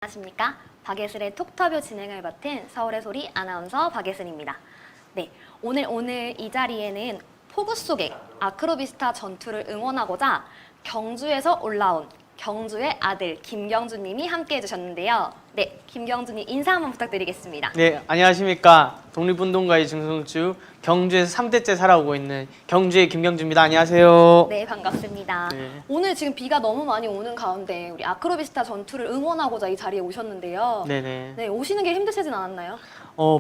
안녕하십니까. 박예슬의 톡터뷰 진행을 맡은 서울의 소리 아나운서 박예슬입니다. 네, 오늘 이 자리에는 폭우 속의 아크로비스타 전투를 응원하고자 경주에서 올라온 경주의 아들 김경준 님이 함께 해주셨는데요. 네, 김경준 님 인사 한번 부탁드리겠습니다. 네, 안녕하십니까. 독립운동가의 증손주 경주에서 3대째 살아오고 있는 경주의 김경주입니다. 안녕하세요. 네, 반갑습니다. 네. 오늘 지금 비가 너무 많이 오는 가운데 우리 아크로비스타 전투를 응원하고자 이 자리에 오셨는데요. 네네. 네, 오시는 게 힘드시진 않았나요?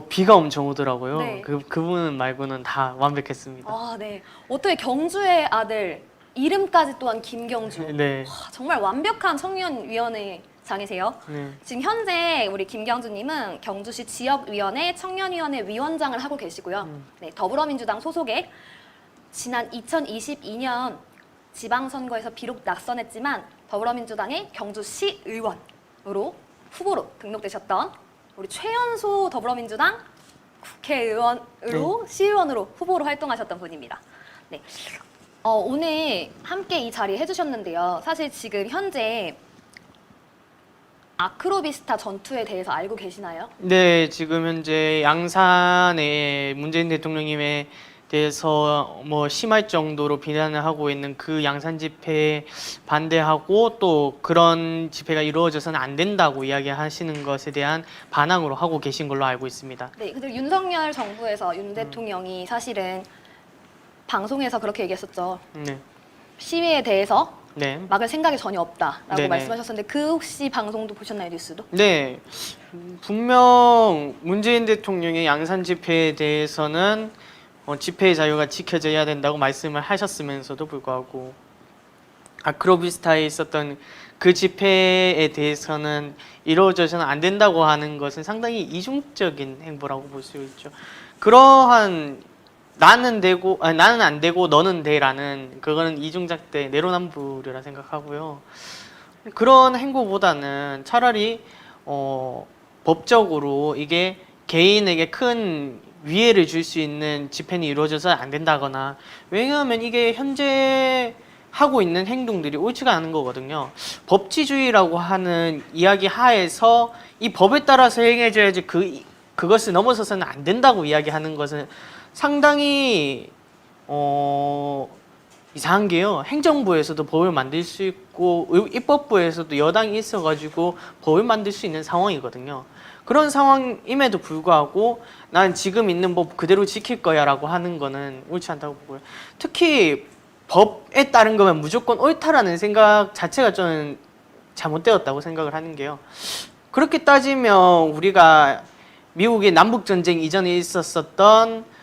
비가 엄청 오더라고요. 네. 그분 말고는 다 완벽했습니다. 아, 네. 어떻게 경주의 아들 이름까지 또한 김경주. 네. 와, 정말 완벽한 청년위원회장이세요. 네. 지금 현재 우리 김경주님은 경주시 지역위원회 청년위원회 위원장을 하고 계시고요. 네, 더불어민주당 소속의 지난 2022년 지방선거에서 비록 낙선했지만 더불어민주당의 경주시 의원으로 후보로 등록되셨던 우리 최연소 더불어민주당 국회의원으로 시의원으로 후보로 활동하셨던 분입니다. 네. 오늘 함께 이 자리 해주셨는데요. 사실 지금 현재 아크로비스타 전투에 대해서 알고 계시나요? 네, 지금 현재 양산의 문재인 대통령님에 대해서 심할 정도로 비난을 하고 있는 그 양산 집회에 반대하고 또 그런 집회가 이루어져서는 안 된다고 이야기하시는 것에 대한 반항으로 하고 계신 걸로 알고 있습니다. 네, 근데 윤석열 정부에서 윤 대통령이 사실은 방송에서 그렇게 얘기했었죠. 네. 시위에 대해서 네. 막을 생각이 전혀 없다라고 네네. 말씀하셨었는데 그 혹시 방송도 보셨나요, 뉴스도? 네, 분명 문재인 대통령의 양산 집회에 대해서는 집회의 자유가 지켜져야 된다고 말씀을 하셨으면서도 불구하고 아크로비스타에 있었던 그 집회에 대해서는 이루어져서는 안 된다고 하는 것은 상당히 이중적인 행보라고 볼 수 있죠. 그러한 나는 안 되고 너는 돼라는 그거는 이중잣대 내로남불이라 생각하고요. 그런 행보보다는 차라리 법적으로 이게 개인에게 큰 위해를 줄 수 있는 집회는 이루어져서 안 된다거나, 왜냐하면 이게 현재 하고 있는 행동들이 옳지가 않은 거거든요. 법치주의라고 하는 이야기 하에서 이 법에 따라서 행해져야지 그것을 넘어서서는 안 된다고 이야기하는 것은 상당히 이상한 게요. 행정부에서도 법을 만들 수 있고 입법부에서도 여당이 있어가지고 법을 만들 수 있는 상황이거든요. 그런 상황임에도 불구하고 난 지금 있는 법 그대로 지킬 거야 라고 하는 거는 옳지 않다고 보고요. 특히 법에 따른 거면 무조건 옳다라는 생각 자체가 저는 잘못되었다고 생각을 하는 게요. 그렇게 따지면 우리가 미국의 남북전쟁 이전에 있었던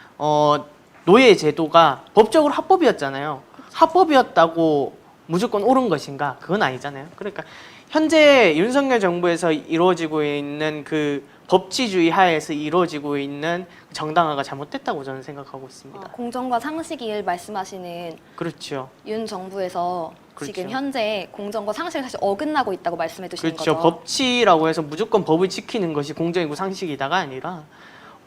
노예 제도가 법적으로 합법이었잖아요. 합법이었다고 무조건 옳은 것인가? 그건 아니잖아요. 그러니까 현재 윤석열 정부에서 이루어지고 있는 그 법치주의 하에서 이루어지고 있는 정당화가 잘못됐다고 저는 생각하고 있습니다. 공정과 상식을 말씀하시는 그렇죠. 윤 정부에서 그렇죠. 지금 현재 공정과 상식을 사실 어긋나고 있다고 말씀해 주시는 그렇죠. 거죠. 법치라고 해서 무조건 법을 지키는 것이 공정이고 상식이다가 아니라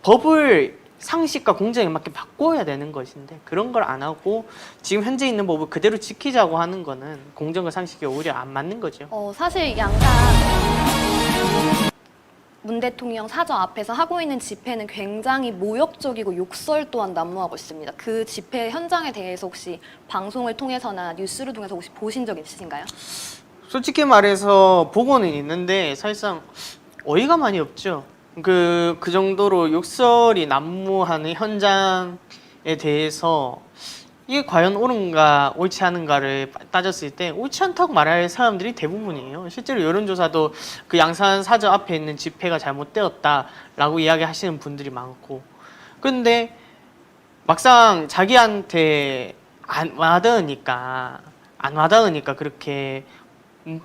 법을 상식과 공정에 맞게 바꿔야 되는 것인데 그런 걸 안 하고 지금 현재 있는 법을 그대로 지키자고 하는 거는 공정과 상식에 오히려 안 맞는 거죠. 사실 양산 문 대통령 사저 앞에서 하고 있는 집회는 굉장히 모욕적이고 욕설 또한 난무하고 있습니다. 그 집회 현장에 대해서 혹시 방송을 통해서나 뉴스를 통해서 혹시 보신 적 있으신가요? 솔직히 말해서 보고는 있는데 사실상 어이가 많이 없죠. 그 정도로 욕설이 난무하는 현장에 대해서 이게 과연 옳은가 옳지 않은가를 따졌을 때 옳지 않다고 말할 사람들이 대부분이에요. 실제로 여론조사도 그 양산 사저 앞에 있는 집회가 잘못되었다라고 이야기하시는 분들이 많고, 그런데 막상 자기한테 안 와닿으니까 그렇게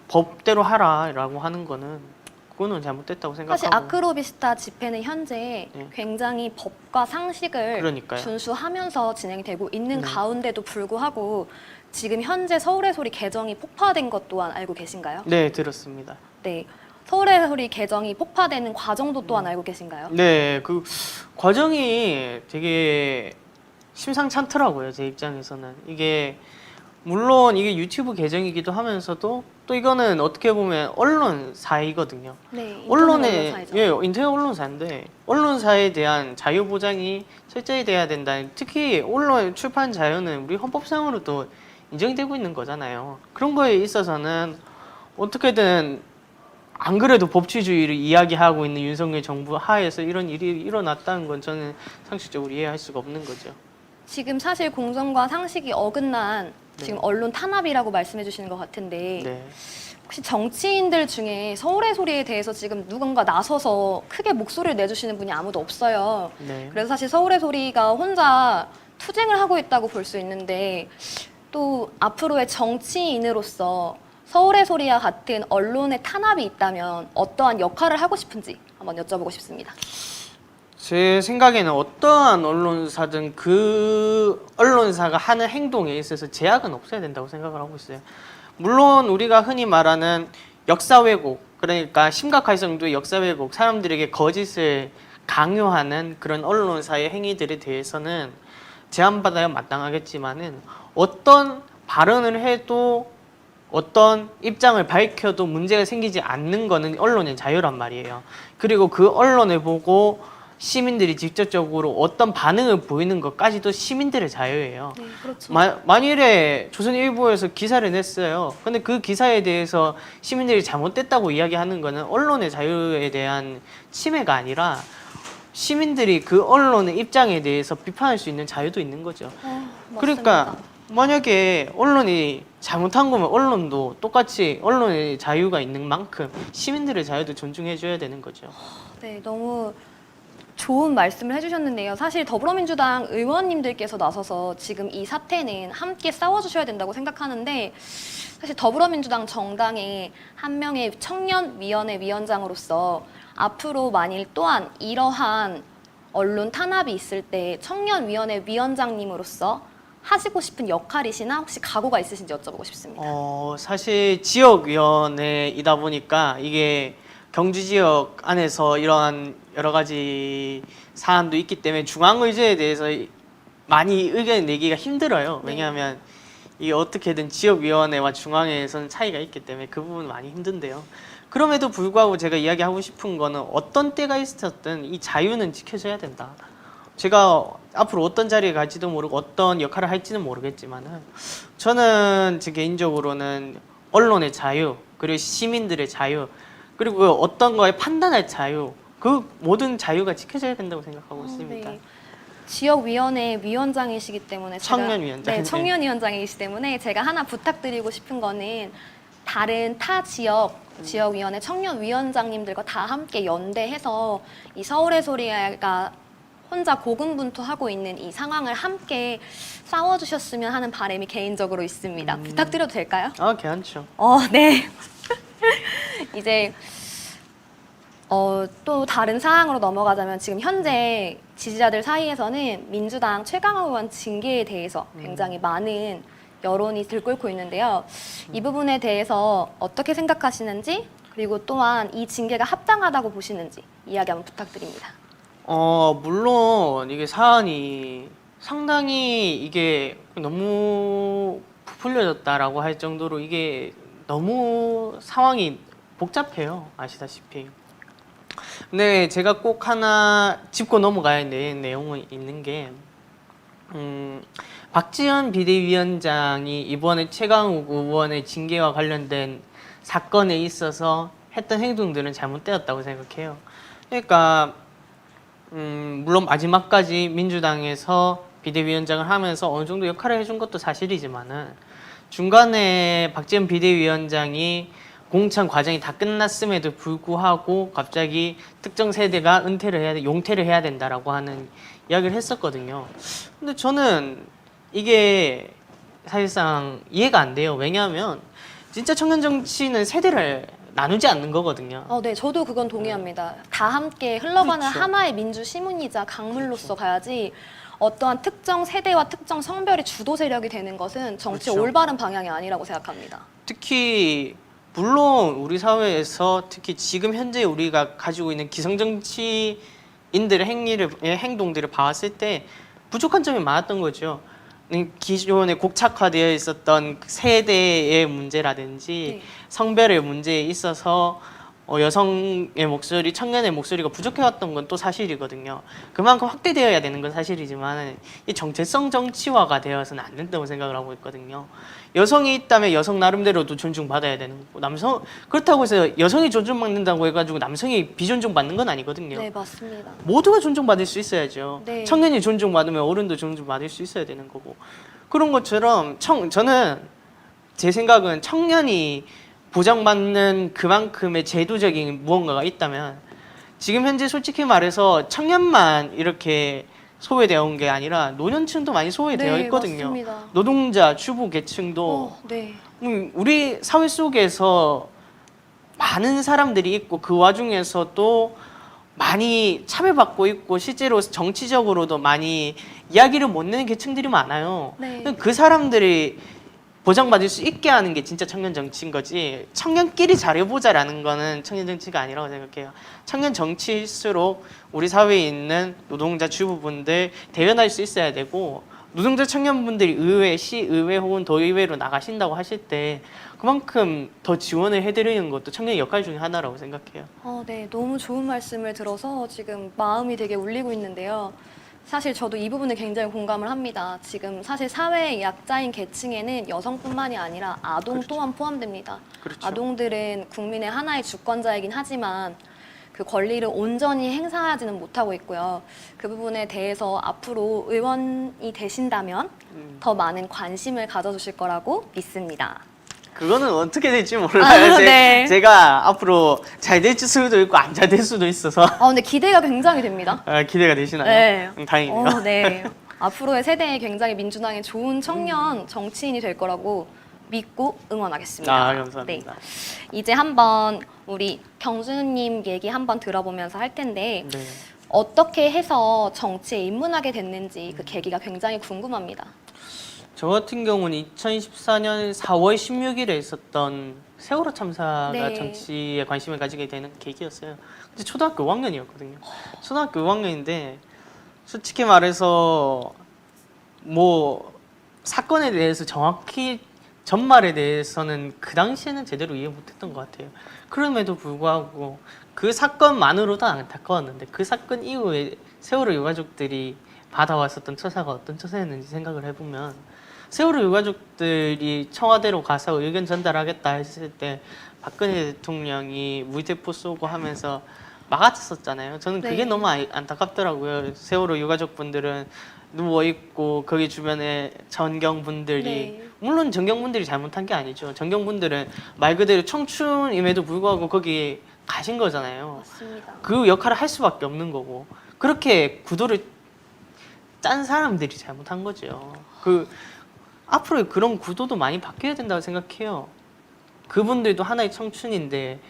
법대로 하라라고 하는 거는 그거는 잘못됐다고 생각하고. 사실 아크로비스타 집회는 현재 네. 굉장히 법과 상식을 그러니까요. 준수하면서 진행이 되고 있는 네. 가운데도 불구하고 지금 현재 서울의 소리 개정이 폭파된 것 또한 알고 계신가요? 네, 들었습니다. 네. 서울의 소리 개정이 폭파되는 과정도 또한 알고 계신가요? 네, 그 과정이 되게 심상찮더라고요. 제 입장에서는. 이게 물론 이게 유튜브 계정이기도 하면서도 또 이거는 어떻게 보면 언론사이거든요. 네, 언론의 언론사이죠. 예, 인터넷 언론사인데 언론사에 대한 자유 보장이 철저히 돼야 된다. 특히 언론 출판 자유는 우리 헌법상으로도 인정되고 있는 거잖아요. 그런 거에 있어서는 어떻게든 안 그래도 법치주의를 이야기하고 있는 윤석열 정부 하에서 이런 일이 일어났다는 건 저는 상식적으로 이해할 수가 없는 거죠. 지금 사실 공정과 상식이 어긋난 지금 언론 탄압이라고 말씀해 주시는 것 같은데 네. 혹시 정치인들 중에 서울의 소리에 대해서 지금 누군가 나서서 크게 목소리를 내주시는 분이 아무도 없어요. 네. 그래서 사실 서울의 소리가 혼자 투쟁을 하고 있다고 볼 수 있는데 또 앞으로의 정치인으로서 서울의 소리와 같은 언론의 탄압이 있다면 어떠한 역할을 하고 싶은지 한번 여쭤보고 싶습니다. 제 생각에는 어떠한 언론사든 그 언론사가 하는 행동에 있어서 제약은 없어야 된다고 생각을 하고 있어요. 물론 우리가 흔히 말하는 역사 왜곡, 그러니까 심각할 정도의 역사 왜곡, 사람들에게 거짓을 강요하는 그런 언론사의 행위들에 대해서는 제한받아야 마땅하겠지만은 어떤 발언을 해도 어떤 입장을 밝혀도 문제가 생기지 않는 거는 언론의 자유란 말이에요. 그리고 그 언론을 보고 시민들이 직접적으로 어떤 반응을 보이는 것까지도 시민들의 자유예요. 네, 그렇죠. 만일에 조선일보에서 기사를 냈어요. 근데 그 기사에 대해서 시민들이 잘못됐다고 이야기하는 거는 언론의 자유에 대한 침해가 아니라 시민들이 그 언론의 입장에 대해서 비판할 수 있는 자유도 있는 거죠. 그러니까 맞습니다. 만약에 언론이 잘못한 거면 언론도 똑같이 언론의 자유가 있는 만큼 시민들의 자유도 존중해줘야 되는 거죠. 네, 너무 좋은 말씀을 해주셨는데요. 사실 더불어민주당 의원님들께서 나서서 지금 이 사태는 함께 싸워주셔야 된다고 생각하는데 사실 더불어민주당 정당의 한 명의 청년위원회 위원장으로서 앞으로 만일 또한 이러한 언론 탄압이 있을 때 청년위원회 위원장님으로서 하시고 싶은 역할이시나 혹시 각오가 있으신지 여쭤보고 싶습니다. 사실 지역위원회이다 보니까 이게 경주 지역 안에서 이러한 여러 가지 사안도 있기 때문에 중앙의제에 대해서 많이 의견 내기가 힘들어요. 왜냐하면 이게 어떻게든 지역위원회와 중앙회에서는 차이가 있기 때문에 그 부분은 많이 힘든데요. 그럼에도 불구하고 제가 이야기하고 싶은 거는 어떤 때가 있었든 이 자유는 지켜져야 된다. 제가 앞으로 어떤 자리에 갈지도 모르고 어떤 역할을 할지는 모르겠지만은 저는 제 개인적으로는 언론의 자유, 그리고 시민들의 자유, 그리고 어떤 거에 판단할 자유, 그 모든 자유가 지켜져야 된다고 생각하고 있습니다. 네. 지역위원회 위원장이시기 때문에 청년위원장. 네, 청년위원장이시기 때문에 제가 하나 부탁드리고 싶은 거는 다른 타 지역위원회 청년위원장님들과 다 함께 연대해서 이 서울의 소리가 혼자 고군분투하고 있는 이 상황을 함께 싸워주셨으면 하는 바람이 개인적으로 있습니다. 부탁드려도 될까요? 괜찮죠. 네. 이제 또 다른 사항으로 넘어가자면 지금 현재 지지자들 사이에서는 민주당 최강욱 의원 징계에 대해서 굉장히 많은 여론이 들끓고 있는데요. 이 부분에 대해서 어떻게 생각하시는지 그리고 또한 이 징계가 합당하다고 보시는지 이야기 한번 부탁드립니다. 물론 이게 사안이 상당히 이게 너무 부풀려졌다라고 할 정도로 이게 너무 상황이 복잡해요. 아시다시피. 근데 제가 꼭 하나 짚고 넘어가야 되는 내용은 있는 게 박지원 비대위원장이 이번에 최강욱 의원의 징계와 관련된 사건에 있어서 했던 행동들은 잘못되었다고 생각해요. 그러니까 물론 마지막까지 민주당에서 비대위원장을 하면서 어느 정도 역할을 해준 것도 사실이지만은 중간에 박지원 비대위원장이 공천 과정이 다 끝났음에도 불구하고 갑자기 특정 세대가 용퇴를 해야 된다라고 하는 이야기를 했었거든요. 근데 저는 이게 사실상 이해가 안 돼요. 왜냐하면 진짜 청년 정치는 세대를 나누지 않는 거거든요. 네, 저도 그건 동의합니다. 다 함께 흘러가는 그렇죠. 하나의 민주 시민이자 강물로서 가야지 어떠한 특정 세대와 특정 성별이 주도 세력이 되는 것은 정치의 그렇죠. 올바른 방향이 아니라고 생각합니다. 특히 물론 우리 사회에서 특히 지금 현재 우리가 가지고 있는 기성정치인들의 행동들을 봤을 때 부족한 점이 많았던 거죠. 기존에 곡착화되어 있었던 세대의 문제라든지 네. 성별의 문제에 있어서 여성의 목소리, 청년의 목소리가 부족해왔던 건 또 사실이거든요. 그만큼 확대되어야 되는 건 사실이지만 이 정체성 정치화가 되어서는 안 된다고 생각을 하고 있거든요. 여성이 있다면 여성 나름대로도 존중받아야 되는 거고 남성 그렇다고 해서 여성이 존중받는다고 해가지고 남성이 비존중받는 건 아니거든요. 네, 맞습니다. 모두가 존중받을 수 있어야죠. 네. 청년이 존중받으면 어른도 존중받을 수 있어야 되는 거고 그런 것처럼 저는 제 생각은 청년이 보장받는 그만큼의 제도적인 무언가가 있다면 지금 현재 솔직히 말해서 청년만 이렇게 소외되어 온 게 아니라 노년층도 많이 소외되어 네, 있거든요. 맞습니다. 노동자, 주부 계층도 네. 우리 사회 속에서 많은 사람들이 있고 그 와중에서도 많이 차별받고 있고 실제로 정치적으로도 많이 이야기를 못 내는 계층들이 많아요. 네. 그 사람들이 보장받을 수 있게 하는 게 진짜 청년 정치인 거지 청년끼리 잘해보자라는 거는 청년 정치가 아니라고 생각해요. 청년 정치일수록 우리 사회에 있는 노동자 주부분들 대변할 수 있어야 되고 노동자 청년분들이 의회, 시의회 혹은 도의회로 나가신다고 하실 때 그만큼 더 지원을 해드리는 것도 청년의 역할 중에 하나라고 생각해요. 네, 너무 좋은 말씀을 들어서 지금 마음이 되게 울리고 있는데요. 사실 저도 이 부분에 굉장히 공감을 합니다. 지금 사실 사회의 약자인 계층에는 여성뿐만이 아니라 아동 그렇죠. 또한 포함됩니다. 그렇죠. 아동들은 국민의 하나의 주권자이긴 하지만 그 권리를 온전히 행사하지는 못하고 있고요. 그 부분에 대해서 앞으로 의원이 되신다면 더 많은 관심을 가져주실 거라고 믿습니다. 그거는 어떻게 될지 몰라요. 네. 제가 앞으로 잘 될 수도 있고 안 잘 될 수도 있어서 근데 기대가 굉장히 됩니다. 기대가 되시나요? 네. 다행이네요. 네. 앞으로의 세대에 굉장히 민주당의 좋은 청년 정치인이 될 거라고 믿고 응원하겠습니다. 감사합니다. 네. 이제 한번 우리 경준님 얘기 한번 들어보면서 할 텐데 네. 어떻게 해서 정치에 입문하게 됐는지 그 계기가 굉장히 궁금합니다. 저 같은 경우는 2014년 4월 16일에 있었던 세월호 참사가 네. 정치에 관심을 가지게 되는 계기였어요. 근데 초등학교 5학년이었거든요. 초등학교 5학년인데 솔직히 말해서 뭐 사건에 대해서 정확히 전말에 대해서는 그 당시에는 제대로 이해 못했던 것 같아요. 그럼에도 불구하고 그 사건만으로도 안타까웠는데 그 사건 이후에 세월호 유가족들이 받아왔었던 처사가 어떤 처사였는지 생각을 해보면 세월호 유가족들이 청와대로 가서 의견 전달하겠다 했을 때 박근혜 대통령이 물대포 쏘고 하면서 막았었잖아요. 저는 그게 네. 너무 안타깝더라고요. 세월호 유가족분들은 누워있고 거기 주변에 전경분들이 네. 물론 전경분들이 잘못한 게 아니죠. 전경분들은 말 그대로 청춘임에도 불구하고 거기 가신 거잖아요. 맞습니다. 그 역할을 할 수밖에 없는 거고 그렇게 구도를 짠 사람들이 잘못한 거죠. 앞으로 그런 구도도 많이 바뀌어야 된다고 생각해요. 그분들도 하나의 청춘인데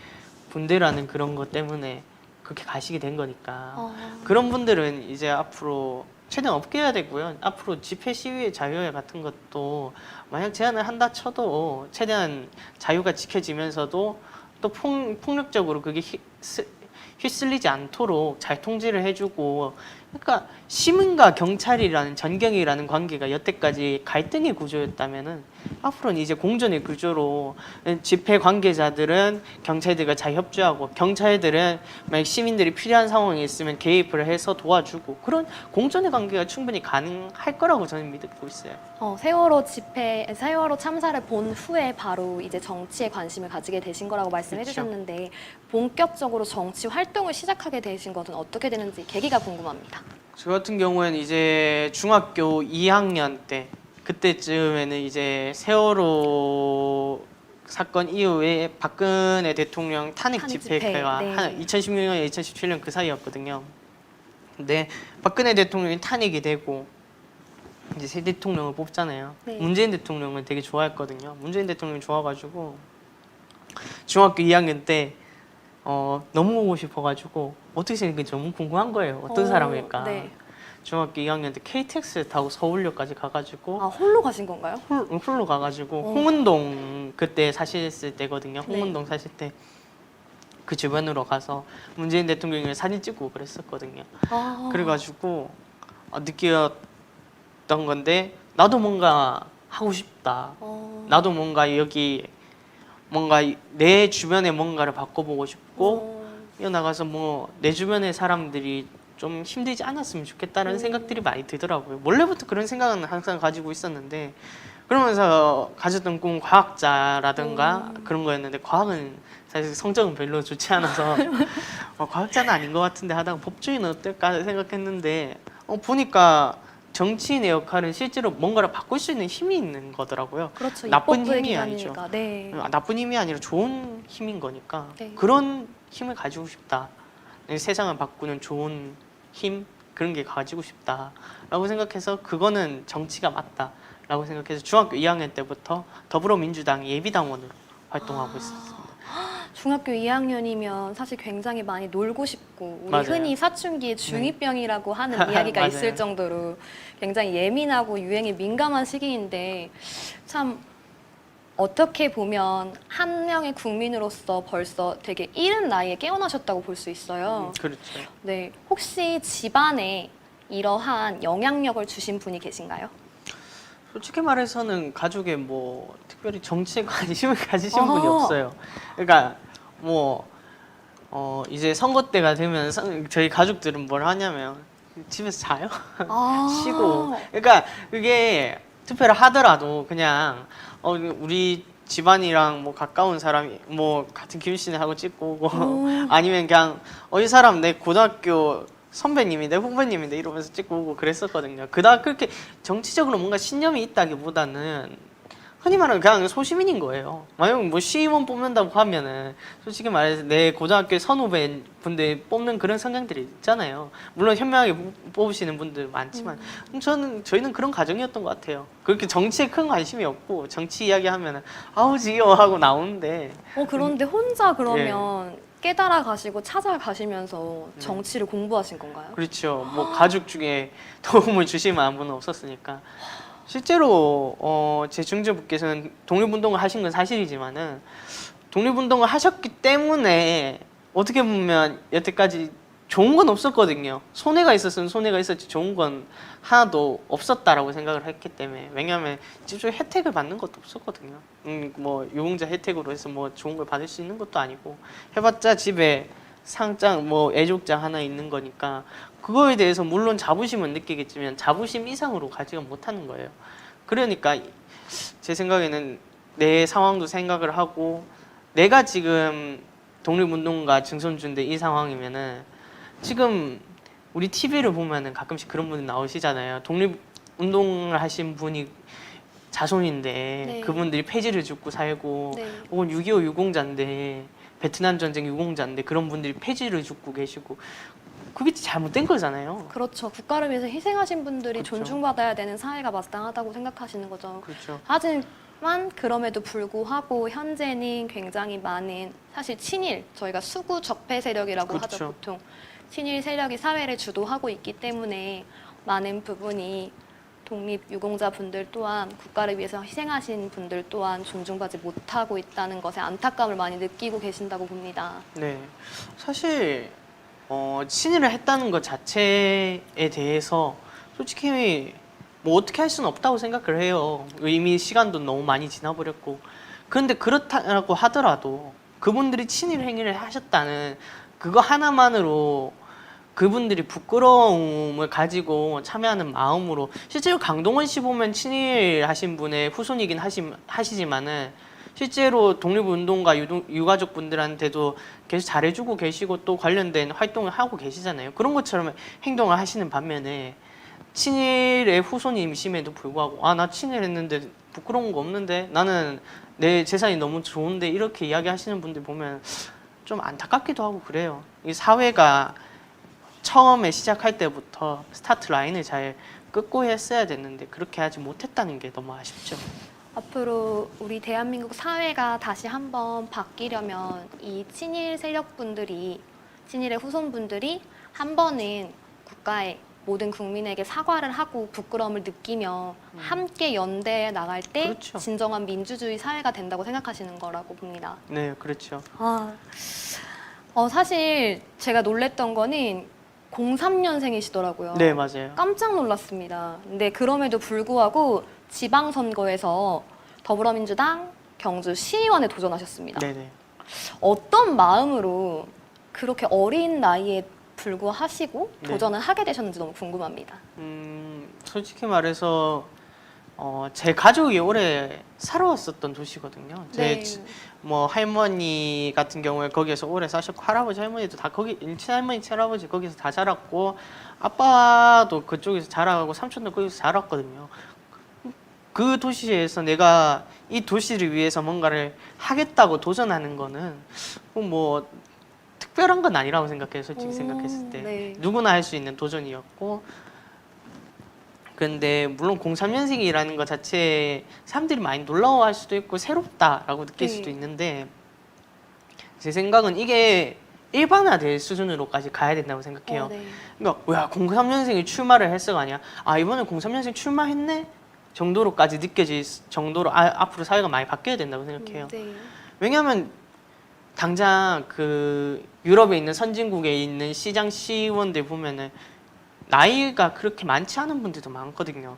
군대라는 그런 것 때문에 그렇게 가시게 된 거니까 그런 분들은 이제 앞으로 최대한 없게 되고요. 앞으로 집회 시위의 자유 같은 것도 만약 제한을 한다 쳐도 최대한 자유가 지켜지면서도 또 폭력적으로 그게 휘쓸리지 않도록 잘 통제를 해주고 그러니까 시민과 경찰이라는 전경이라는 관계가 여태까지 갈등의 구조였다면은 앞으로는 이제 공존의 구조로 집회 관계자들은 경찰들과 잘 협조하고 경찰들은 만약 시민들이 필요한 상황이 있으면 개입을 해서 도와주고 그런 공존의 관계가 충분히 가능할 거라고 저는 믿고 있어요. 세월호 참사를 본 후에 바로 이제 정치에 관심을 가지게 되신 거라고 말씀해 그렇죠. 주셨는데 본격적으로 정치 활동을 시작하게 되신 것은 어떻게 되는지 계기가 궁금합니다. 저 같은 경우에는 이제 중학교 2학년 때 그때쯤에는 이제 세월호 사건 이후에 박근혜 대통령 탄핵 탄핵 집회가 집회, 네. 2016년, 2017년 그 사이였거든요. 근데 박근혜 대통령이 탄핵이 되고 이제 새 대통령을 뽑잖아요. 네. 문재인 대통령을 되게 좋아했거든요. 문재인 대통령이 좋아가지고 중학교 2학년 때 너무 보고 싶어가지고 어떻게 생겼는지 너무 궁금한 거예요. 어떤 사람일까. 네. 중학교 2학년 때 KTX를 타고 서울역까지 가가지고 홀로 가신 건가요? 홀로 가가지고 어. 홍은동 그때 사셨을 때거든요. 네. 홍은동 사실 때 그 주변으로 가서 문재인 대통령을 사진 찍고 그랬었거든요. 그래가지고 느꼈던 있었던 건데 나도 뭔가 하고 싶다. 나도 뭔가 여기 뭔가 내 주변에 뭔가를 바꿔보고 싶고 이어나가서 뭐 내 주변의 사람들이 좀 힘들지 않았으면 좋겠다는 생각들이 많이 들더라고요. 원래부터 그런 생각은 항상 가지고 있었는데 그러면서 가졌던 꿈 과학자라든가 그런 거였는데 과학은 사실 성적은 별로 좋지 않아서 과학자는 아닌 것 같은데 하다가 법조인은 어떨까 생각했는데 보니까 정치인의 역할은 실제로 뭔가를 바꿀 수 있는 힘이 있는 거더라고요. 그렇죠. 나쁜 입법부의 힘이 아니죠. 기관이니까. 네. 나쁜 힘이 아니라 좋은 힘인 거니까 네. 그런 힘을 가지고 싶다. 세상을 바꾸는 좋은 힘 그런 게 가지고 싶다라고 생각해서 그거는 정치가 맞다라고 생각해서 중학교 2학년 때부터 더불어민주당 예비당원으로 활동하고 있었습니다. 중학교 2학년이면 사실 굉장히 많이 놀고 싶고 우리 맞아요. 흔히 사춘기에 중2병이라고 하는 이야기가 맞아요. 있을 정도로 굉장히 예민하고 유행에 민감한 시기인데 참 어떻게 보면 한 명의 국민으로서 벌써 되게 이른 나이에 깨어나셨다고 볼 수 있어요. 그렇죠. 네, 혹시 집안에 이러한 영향력을 주신 분이 계신가요? 솔직히 말해서는 가족에 뭐 특별히 정치에 관심을 가지신 분이 어허. 없어요. 그러니까 뭐 이제 선거 때가 되면 저희 가족들은 뭘 하냐면 집에서 자요. 쉬고. 그러니까 그게 투표를 하더라도 그냥 우리 집안이랑 뭐 가까운 사람이 뭐 같은 기후신을 찍고 오고 아니면 그냥 이 사람 내 고등학교 선배님인데 후배님인데 이러면서 찍고 오고 그랬었거든요. 그닥 그렇게 정치적으로 뭔가 신념이 있다기보다는 흔히 말하는 그냥 소시민인 거예요. 만약 뭐 시의원 뽑는다고 하면은 솔직히 말해서 내 고등학교 선후배 분들 뽑는 그런 성향들이 있잖아요. 물론 현명하게 뽑으시는 분들 많지만 저희는 그런 가정이었던 것 같아요. 그렇게 정치에 큰 관심이 없고 정치 이야기하면은 아우 지겨워 하고 나오는데 그런데 혼자 그러면 깨달아 가시고 찾아가시면서 정치를 공부하신 건가요? 그렇죠. 뭐 가족 중에 도움을 주실 만한 분은 없었으니까. 실제로 제 중저부께서는 독립운동을 하신 건 사실이지만은 독립운동을 하셨기 때문에 어떻게 보면 여태까지 좋은 건 없었거든요. 손해가 있었으면 손해가 있었지 좋은 건 하나도 없었다라고 생각을 했기 때문에 왜냐하면 직접 혜택을 받는 것도 없었거든요. 뭐 유공자 혜택으로 해서 뭐 좋은 걸 받을 수 있는 것도 아니고 해봤자 집에 상장 뭐 애족장 하나 있는 거니까 그거에 대해서 물론 자부심은 느끼겠지만 자부심 이상으로 가지가 못하는 거예요. 그러니까 제 생각에는 내 상황도 생각을 하고 내가 지금 독립운동가 증손주인데 이 상황이면은 지금 우리 TV를 보면은 가끔씩 그런 분이 나오시잖아요. 독립운동을 하신 분이 자손인데 그분들이 폐지를 죽고 살고 혹은 6.25 유공자인데 베트남 전쟁 유공자인데 그런 분들이 폐지를 죽고 계시고 그게 잘못된 거잖아요. 그렇죠. 국가를 위해서 희생하신 분들이 그렇죠. 존중받아야 되는 사회가 마땅하다고 생각하시는 거죠. 그렇죠. 하지만 그럼에도 불구하고 현재는 굉장히 많은 사실 친일, 저희가 수구 적폐 세력이라고 그렇죠. 하죠. 보통 친일 세력이 사회를 주도하고 있기 때문에 많은 부분이 독립 유공자 분들 또한 국가를 위해서 희생하신 분들 또한 존중받지 못하고 있다는 것에 안타까움을 많이 느끼고 계신다고 봅니다. 네, 사실 친일을 했다는 것 자체에 대해서 솔직히 뭐 어떻게 할 수는 없다고 생각을 해요. 이미 시간도 너무 많이 지나버렸고. 그런데 그렇다고 하더라도 그분들이 친일 행위를 하셨다는 그거 하나만으로 그분들이 부끄러움을 가지고 참여하는 마음으로 실제로 강동원 씨 보면 친일 하신 분의 후손이긴 하시지만은 실제로 독립운동가 유가족 분들한테도 계속 잘해주고 계시고 또 관련된 활동을 하고 계시잖아요. 그런 것처럼 행동을 하시는 반면에 친일의 후손임심에도 불구하고 나 친일했는데 부끄러운 거 없는데 나는 내 재산이 너무 좋은데 이렇게 이야기하시는 분들 보면 좀 안타깝기도 하고 그래요. 이 사회가 처음에 시작할 때부터 스타트 라인을 잘 끊고 했어야 됐는데 그렇게 하지 못했다는 게 너무 아쉽죠. 앞으로 우리 대한민국 사회가 다시 한번 바뀌려면 이 친일 세력분들이, 친일의 후손분들이 한 번은 국가의 모든 국민에게 사과를 하고 부끄러움을 느끼며 함께 연대해 나갈 때 그렇죠. 진정한 민주주의 사회가 된다고 생각하시는 거라고 봅니다. 네, 그렇죠. 사실 제가 놀랬던 거는 03년생이시더라고요. 네, 맞아요. 깜짝 놀랐습니다. 근데 그럼에도 불구하고 지방선거에서 더불어민주당 경주 시의원에 도전하셨습니다. 네네. 어떤 마음으로 그렇게 어린 나이에 불구하시고 네. 도전을 하게 되셨는지 너무 궁금합니다. 솔직히 말해서 제 가족이 오래 살아왔었던 도시거든요. 네. 뭐 할머니 같은 경우에 거기에서 오래 사셨고 할아버지 할머니도 다 거기 친할머니 친할아버지 거기서 다 자랐고 아빠도 그쪽에서 자라고 삼촌도 거기서 자랐거든요. 그 도시에서 내가 이 도시를 위해서 뭔가를 하겠다고 도전하는 거는 뭐 특별한 건 아니라고 생각해요. 솔직히 생각했을 때 네. 누구나 할 수 있는 도전이었고, 근데 물론 03년생이라는 것 자체에 사람들이 많이 놀라워할 수도 있고 새롭다라고 느낄 네. 수도 있는데, 제 생각은 이게 일반화될 수준으로까지 가야 된다고 생각해요. 네. 그러니까 뭐야 03년생이 출마를 했어가 아니야. 아 이번에 03년생 출마했네 정도로까지 느껴질 정도로 앞으로 사회가 많이 바뀌어야 된다고 생각해요. 네. 왜냐하면 당장 그 유럽에 있는 선진국에 있는 시장 시의원들 보면은 나이가 그렇게 많지 않은 분들도 많거든요.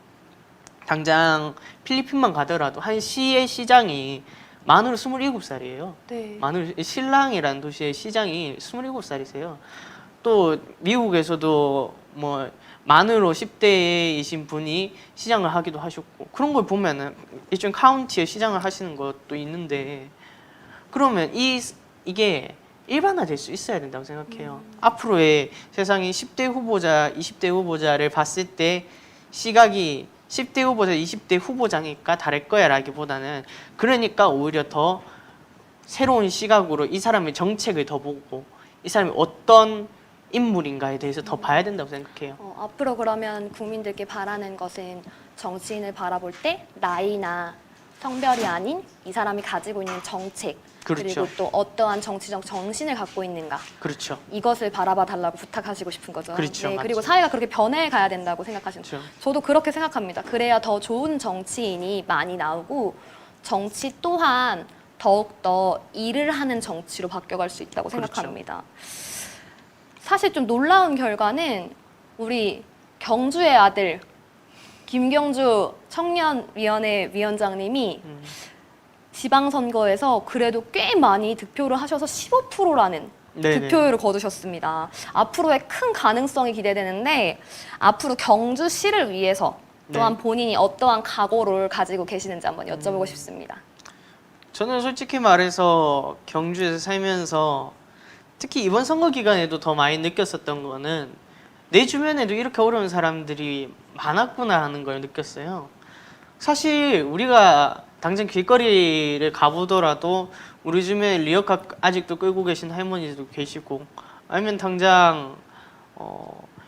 당장 필리핀만 가더라도 한 시의 시장이 만으로 27살이에요. 네. 만으로 실랑이라는 도시의 시장이 27살이세요. 또 미국에서도 뭐 만으로 10대이신 분이 시장을 하기도 하셨고, 그런 걸 보면은 일종 카운티의 시장을 하시는 것도 있는데, 그러면 이게 일반화될 수 있어야 된다고 생각해요. 앞으로의 세상이 10대 후보자, 20대 후보자를 봤을 때 시각이 10대 후보자, 20대 후보자니까 다를 거야 라기보다는, 그러니까 오히려 더 새로운 시각으로 이 사람의 정책을 더 보고 이 사람이 어떤 인물인가에 대해서 더 봐야 된다고 생각해요. 앞으로 그러면 국민들께 바라는 것은 정치인을 바라볼 때 나이나 성별이 아닌 이 사람이 가지고 있는 정책, 그렇죠. 그리고 또 어떠한 정치적 정신을 갖고 있는가, 그렇죠. 이것을 바라봐 달라고 부탁하시고 싶은 거죠. 그렇죠. 네, 맞죠. 그리고 사회가 그렇게 변해 가야 된다고 생각하시는 그렇죠. 저도 그렇게 생각합니다. 그래야 더 좋은 정치인이 많이 나오고 정치 또한 더욱더 일을 하는 정치로 바뀌어갈 수 있다고 그렇죠. 생각합니다. 사실 좀 놀라운 결과는 우리 경주의 아들 김경주 청년위원회 위원장님이 지방선거에서 그래도 꽤 많이 득표를 하셔서 15%라는 네네. 득표율을 거두셨습니다. 앞으로의 큰 가능성이 기대되는데, 앞으로 경주시를 위해서 또한 네. 본인이 어떠한 각오를 가지고 계시는지 한번 여쭤보고 싶습니다. 저는 솔직히 말해서 경주에서 살면서 특히 이번 선거 기간에도 더 많이 느꼈었던 거는 내 주변에도 이렇게 어려운 사람들이 많았구나 하는 걸 느꼈어요. 사실 우리가 당장 길거리를 가보더라도 우리 주변에 리어카 아직도 끌고 계신 할머니도 계시고, 아니면 당장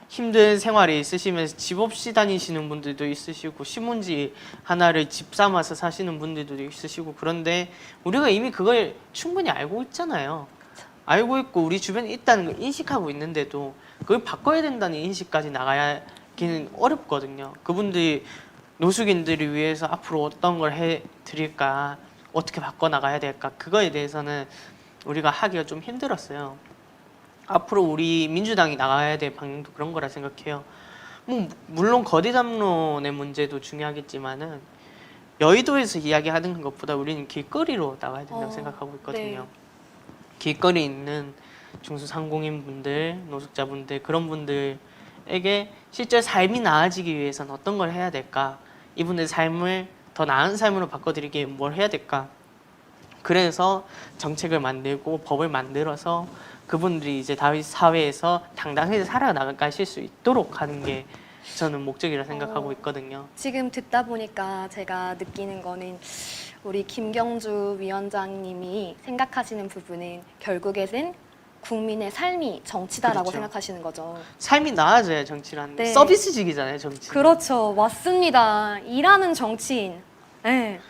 힘든 생활이 있으시면서 집 없이 다니시는 분들도 있으시고, 신문지 하나를 집 삼아서 사시는 분들도 있으시고, 그런데 우리가 이미 그걸 충분히 알고 있잖아요. 알고 있고 우리 주변에 있다는 걸 인식하고 있는데도 그걸 바꿔야 된다는 인식까지 나가기는 어렵거든요. 그분들이 노숙인들을 위해서 앞으로 어떤 걸 해드릴까, 어떻게 바꿔나가야 될까, 그거에 대해서는 우리가 하기가 좀 힘들었어요. 앞으로 우리 민주당이 나가야 될 방향도 그런 거라 생각해요. 뭐 물론 거대 담론의 문제도 중요하겠지만은 여의도에서 이야기하는 것보다 우리는 길거리로 나가야 된다고 생각하고 있거든요. 네. 길거리에 있는 중소상공인 분들, 노숙자분들, 그런 분들에게 실제 삶이 나아지기 위해서는 어떤 걸 해야 될까? 이분의 삶을 더 나은 삶으로 바꿔드리기 위해 뭘 해야 될까? 그래서 정책을 만들고 법을 만들어서 그분들이 이제 사회에서 당당하게 살아나가실 수 있도록 하는 게 저는 목적이라 생각하고 있거든요. 지금 듣다 보니까 제가 느끼는 거는 우리 김경주 위원장님이 생각하시는 부분은 결국에는 국민의 삶이 정치다라고 그렇죠. 생각하시는 거죠. 삶이 나아져야 정치라는 네. 서비스직이잖아요, 정치. 그렇죠. 맞습니다. 일하는 정치인. 네.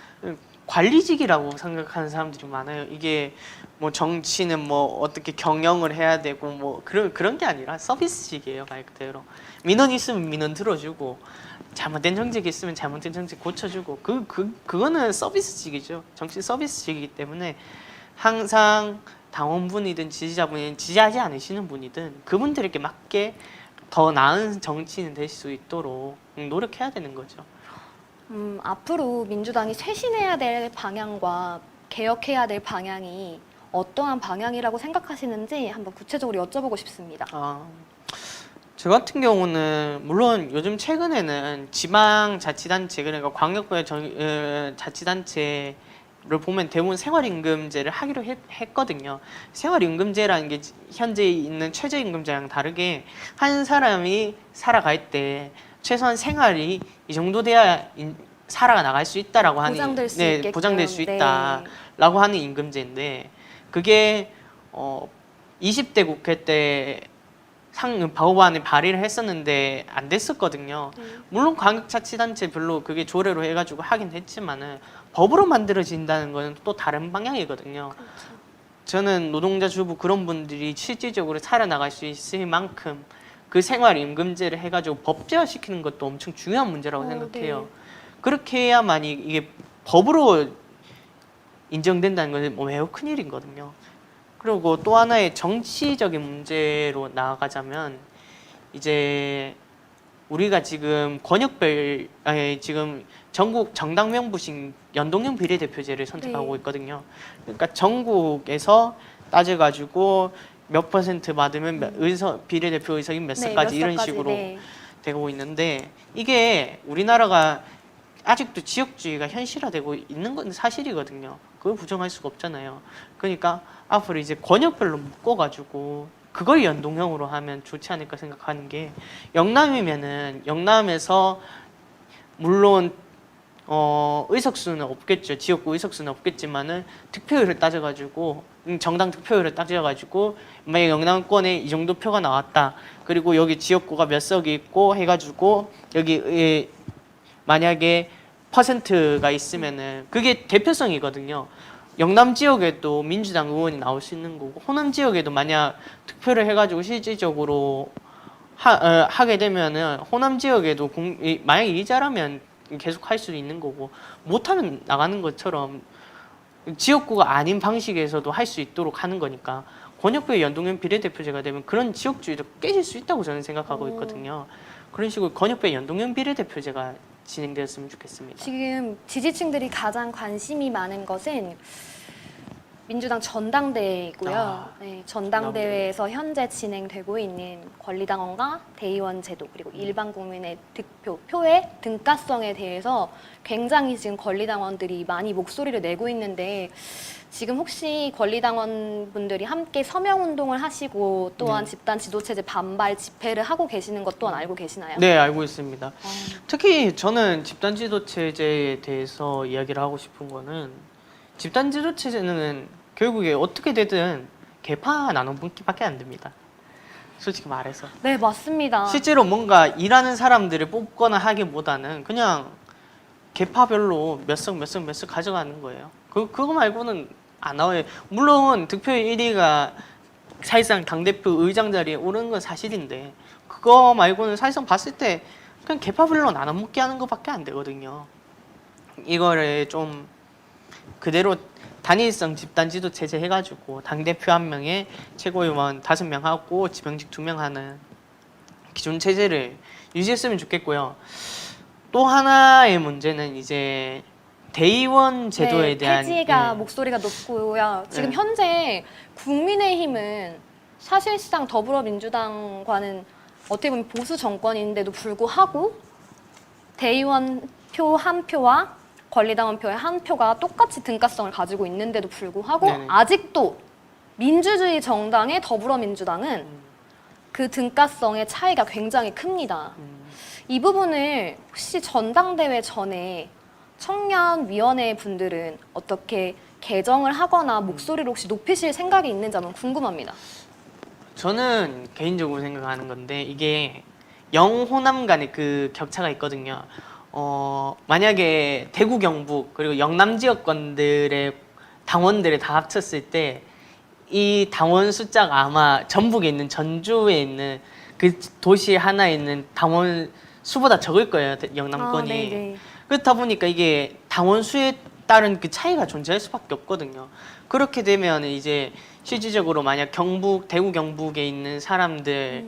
관리직이라고 생각하는 사람들이 많아요. 이게 뭐 정치는 뭐 어떻게 경영을 해야 되고 뭐 그런 게 아니라 서비스직이에요, 말 그대로. 민원 있으면 민원 들어주고, 잘못된 정책 있으면 잘못된 정책 고쳐주고, 그거는 서비스직이죠. 정치 서비스직이기 때문에 항상 당원분이든 지지자분이든 지지하지 않으시는 분이든 그분들에게 맞게 더 나은 정치인 될 수 있도록 노력해야 되는 거죠. 앞으로 민주당이 쇄신해야 될 방향과 개혁해야 될 방향이 어떠한 방향이라고 생각하시는지 한번 구체적으로 여쭤보고 싶습니다. 저 같은 경우는 물론 요즘 최근에는 지방자치단체 그러니까 광역부의 자치단체를 보면 대부분 생활임금제를 하기로 했거든요. 생활임금제라는 게 현재 있는 최저임금제랑 다르게 한 사람이 살아갈 때 최소한 생활이 이 정도 돼야 살아가 나갈 수 있다라고 하는 보장될 수 있게끔. 보장될 수 네. 있다라고 하는 임금제인데 그게 20대 국회 때 법안에 발의를 했었는데 안 됐었거든요. 물론 광역자치단체별로 그게 조례로 해가지고 하긴 했지만은 법으로 만들어진다는 거는 또 다른 방향이거든요. 그렇죠. 저는 노동자 주부 그런 분들이 실질적으로 살아나갈 수 있을 만큼 그 생활임금제를 해가지고 법제화시키는 것도 엄청 중요한 문제라고 생각해요. 네. 그렇게 해야만이 이게 법으로 인정된다는 것은 매우 큰 일이거든요. 그리고 또 하나의 정치적인 문제로 나아가자면 이제 우리가 지금 지금 전국 정당 명부식 연동형 비례대표제를 선택하고 네. 있거든요. 그러니까 전국에서 따져가지고 몇 퍼센트 받으면 비례대표 의석이 몇 네, 석까지 몇 이런 석까지, 식으로 네. 되고 있는데 이게 우리나라가 아직도 지역주의가 현실화되고 있는 건 사실이거든요. 그걸 부정할 수가 없잖아요. 그러니까 앞으로 이제 권역별로 묶어가지고 그걸 연동형으로 하면 좋지 않을까 생각하는 게 영남이면은 영남에서 물론 의석수는 없겠죠. 지역구 의석수는 없겠지만은 득표율을 따져가지고 정당 득표율을 따져가지고 만약 영남권에 이 정도 표가 나왔다. 그리고 여기 지역구가 몇 석이 있고 해가지고 여기 만약에 퍼센트가 있으면은 그게 대표성이거든요. 영남 지역에도 민주당 의원이 나올 수 있는 거고 호남 지역에도 만약 득표를 해가지고 실질적으로 하게 되면은 호남 지역에도 만약에 이자라면 계속 할 수도 있는 거고 못하면 나가는 것처럼 지역구가 아닌 방식에서도 할 수 있도록 하는 거니까 권역부의 연동형 비례대표제가 되면 그런 지역주의도 깨질 수 있다고 저는 생각하고 있거든요. 그런 식으로 권역부의 연동형 비례대표제가 진행되었으면 좋겠습니다. 지금 지지층들이 가장 관심이 많은 것은 민주당 전당대회이고요. 네, 전당대회에서 현재 진행되고 있는 권리당원과 대의원 제도 그리고 일반 국민의 표의 등가성에 대해서 굉장히 지금 권리당원들이 많이 목소리를 내고 있는데 지금 혹시 권리당원 분들이 함께 서명운동을 하시고 또한 집단 지도체제 반발 집회를 하고 계시는 것 또한 알고 계시나요? 네, 알고 있습니다. 특히 저는 집단 지도체제에 대해서 이야기를 하고 싶은 거는 집단 지도체제는 결국에 어떻게 되든 개파 나눠먹기밖에 안 됩니다. 솔직히 말해서. 네, 맞습니다. 실제로 뭔가 일하는 사람들을 뽑거나 하기보다는 그냥 개파별로 몇 석 가져가는 거예요. 그거 말고는 안 나와요. 물론 득표율 1위가 사실상 당대표 의장 자리에 오르는 건 사실인데 그거 말고는 사실상 봤을 때 그냥 개파별로 나눠먹기 하는 것밖에 안 되거든요. 이거를 좀 그대로 단일성 집단 지도 체제 해가지고 당대표 1명에 최고위원 5명 하고 지명직 2명 하는 기존 체제를 유지했으면 좋겠고요. 또 하나의 문제는 이제 대의원 제도에 대한 폐지가 목소리가 높고요. 지금 네. 현재 국민의힘은 사실상 더불어민주당과는 어떻게 보면 보수 정권인데도 불구하고 대의원 표 한 표와 권리당원 표의 한 표가 똑같이 등가성을 가지고 있는데도 불구하고 네네. 아직도 민주주의 정당의 더불어민주당은 그 등가성의 차이가 굉장히 큽니다. 이 부분을 혹시 전당대회 전에 청년위원회 분들은 어떻게 개정을 하거나 목소리를 혹시 높이실 생각이 있는지 한번 궁금합니다. 저는 개인적으로 생각하는 건데 이게 영호남 간의 그 격차가 있거든요. 만약에 대구 경북 그리고 영남 지역권들의 당원들을 다 합쳤을 때 이 당원 숫자가 아마 전북에 있는 전주에 있는 그 도시 하나에 있는 당원 수보다 적을 거예요. 영남권이. 네네. 그렇다 보니까 이게 당원 수에 따른 그 차이가 존재할 수밖에 없거든요. 그렇게 되면 이제 실질적으로 만약 대구 경북에 있는 사람들의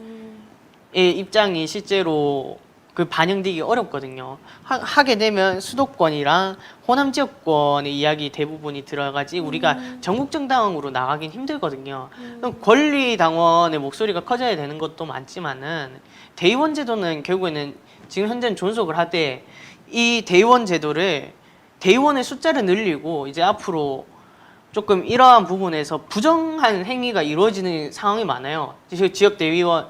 입장이 실제로 그 반영되기 어렵거든요. 하게 되면 수도권이랑 호남 지역권의 이야기 대부분이 들어가지 우리가 전국 정당으로 나가긴 힘들거든요. 그럼 권리 당원의 목소리가 커져야 되는 것도 많지만은 대의원 제도는 결국에는 지금 현재는 존속을 하되 이 대의원 제도를 대의원의 숫자를 늘리고 이제 앞으로 조금 이러한 부분에서 부정한 행위가 이루어지는 상황이 많아요. 지역 대의원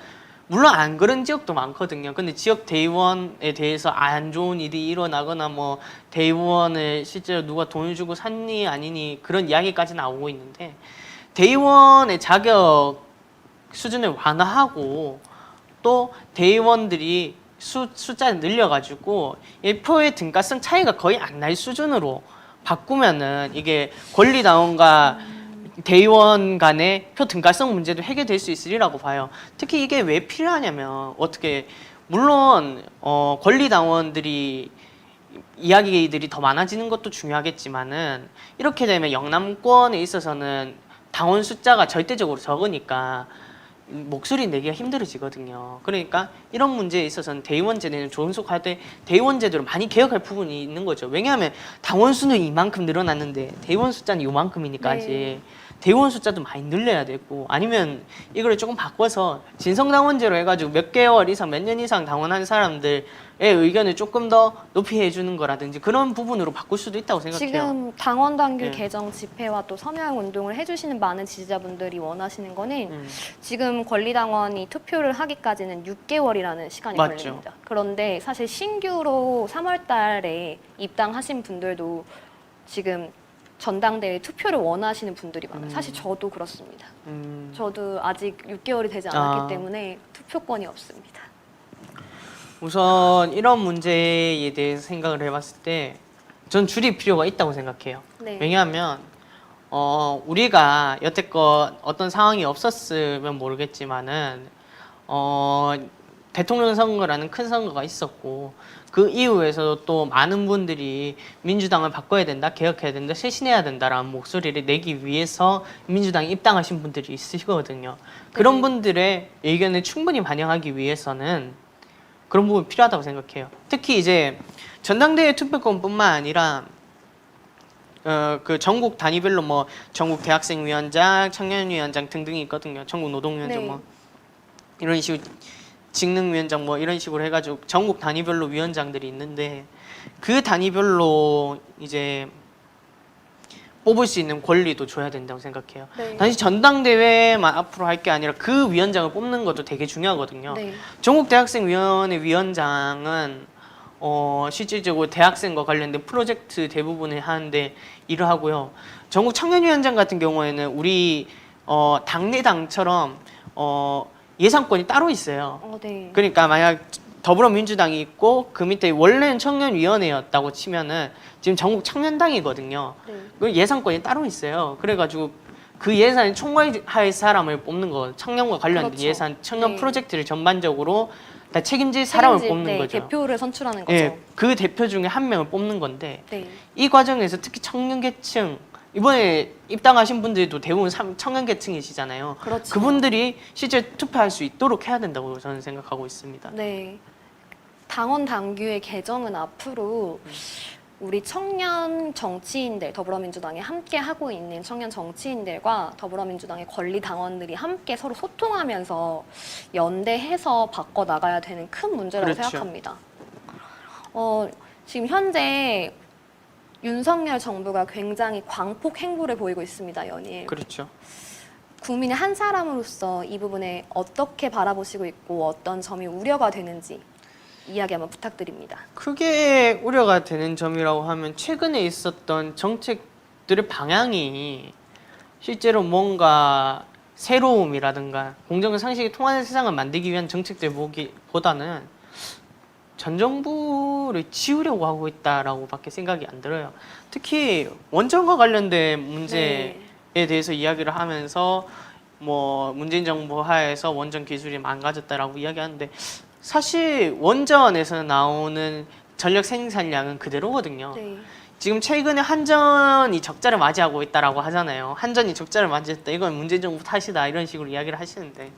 물론 안 그런 지역도 많거든요. 근데 지역 대의원에 대해서 안 좋은 일이 일어나거나 뭐 대의원을 실제로 누가 돈을 주고 샀니 아니니 그런 이야기까지 나오고 있는데 대의원의 자격 수준을 완화하고 또 대의원들이 숫자를 늘려가지고 이 표의 등가성 차이가 거의 안 날 수준으로 바꾸면은 이게 권리당원과 대의원 간의 표 등가성 문제도 해결될 수 있으리라고 봐요. 특히 이게 왜 필요하냐면 어떻게 물론 권리당원들이 이야기들이 더 많아지는 것도 중요하겠지만은 이렇게 되면 영남권에 있어서는 당원 숫자가 절대적으로 적으니까 목소리 내기가 힘들어지거든요. 그러니까 이런 문제에 있어서는 대의원 제도는 존속할 때 대의원 제도를 많이 개혁할 부분이 있는 거죠. 왜냐하면 당원 수는 이만큼 늘어났는데 대의원 숫자는 요만큼이니까 아직 대의원 숫자도 많이 늘려야 되고 아니면 이걸 조금 바꿔서 진성당원제로 해가지고 몇 개월 이상 몇 년 이상 당원한 사람들의 의견을 조금 더 높이 해주는 거라든지 그런 부분으로 바꿀 수도 있다고 생각해요. 지금 당원 당규 네. 개정 집회와 또 서명 운동을 해주시는 많은 지지자분들이 원하시는 거는 지금 권리당원이 투표를 하기까지는 6개월이라는 시간이 맞죠. 걸립니다. 그런데 사실 신규로 3월 달에 입당하신 분들도 지금 전당대회 투표를 원하시는 분들이 많아요. 사실 저도 그렇습니다. 저도 아직 6개월이 되지 않았기 때문에 투표권이 없습니다. 우선 이런 문제에 대해서 생각을 해봤을 때 전 줄일 필요가 있다고 생각해요. 네. 왜냐하면 우리가 여태껏 어떤 상황이 없었으면 모르겠지만은 대통령 선거라는 큰 선거가 있었고 그 이후에서도 또 많은 분들이 민주당을 바꿔야 된다, 개혁해야 된다, 쇄신해야 된다라는 목소리를 내기 위해서 민주당에 입당하신 분들이 있으시거든요. 그런 분들의 의견을 충분히 반영하기 위해서는 그런 부분이 필요하다고 생각해요. 특히 이제 전당대회 투표권뿐만 아니라 그 전국 단위별로 뭐 전국 대학생위원장, 청년위원장 등등이 있거든요. 전국 노동위원장 네. 뭐 이런 식으로 직능위원장 뭐 이런 식으로 해가지고 전국 단위별로 위원장들이 있는데 그 단위별로 이제 뽑을 수 있는 권리도 줘야 된다고 생각해요. 네. 단지 전당대회만 앞으로 할 게 아니라 그 위원장을 뽑는 것도 되게 중요하거든요. 네. 전국대학생위원회 위원장은 실질적으로 대학생과 관련된 프로젝트 대부분을 하는데 일을 하고요. 전국 청년위원장 같은 경우에는 우리 당내당처럼 예산권이 따로 있어요. 네. 그러니까 만약 더불어민주당이 있고 그 밑에 원래는 청년위원회였다고 치면은 지금 전국 청년당이거든요. 네. 그 예산권이 따로 있어요. 그래가지고 그 예산을 총괄할 사람을 뽑는 거, 청년과 관련된 그렇죠. 예산, 청년 네. 프로젝트를 전반적으로 다 책임질 사람을 책임질, 뽑는 네, 거죠. 대표를 선출하는 거죠. 예, 그 대표 중에 한 명을 뽑는 건데 네. 이 과정에서 특히 청년계층 이번에 입당하신 분들도 대부분 청년계층이시잖아요. 그렇죠. 그분들이 실제 투표할 수 있도록 해야 된다고 저는 생각하고 있습니다. 네. 당원 당규의 개정은 앞으로 우리 청년 정치인들, 더불어민주당에 함께 하고 있는 청년 정치인들과 더불어민주당의 권리 당원들이 함께 서로 소통하면서 연대해서 바꿔 나가야 되는 큰 문제라고 그렇죠. 생각합니다. 지금 현재 윤석열 정부가 굉장히 광폭 행보를 보이고 있습니다, 연일. 그렇죠. 국민의 한 사람으로서 이 부분에 어떻게 바라보시고 있고 어떤 점이 우려가 되는지 이야기 한번 부탁드립니다. 크게 우려가 되는 점이라고 하면 최근에 있었던 정책들의 방향이 실제로 뭔가 새로움이라든가 공정과 상식이 통하는 세상을 만들기 위한 정책들 보기보다는 전 정부를 지우려고 하고 있다라고 밖에 생각이 안 들어요. 특히 원전과 관련된 문제에 대해서 이야기를 하면서 뭐 문재인 정부 하에서 원전 기술이 망가졌다라고 이야기하는데 사실 원전에서 나오는 전력 생산량은 그대로거든요. 네. 지금 최근에 한전이 적자를 맞이하고 있다라고 하잖아요. 한전이 적자를 맞이했다. 이건 문재인 정부 탓이다. 이런 식으로 이야기를 하시는데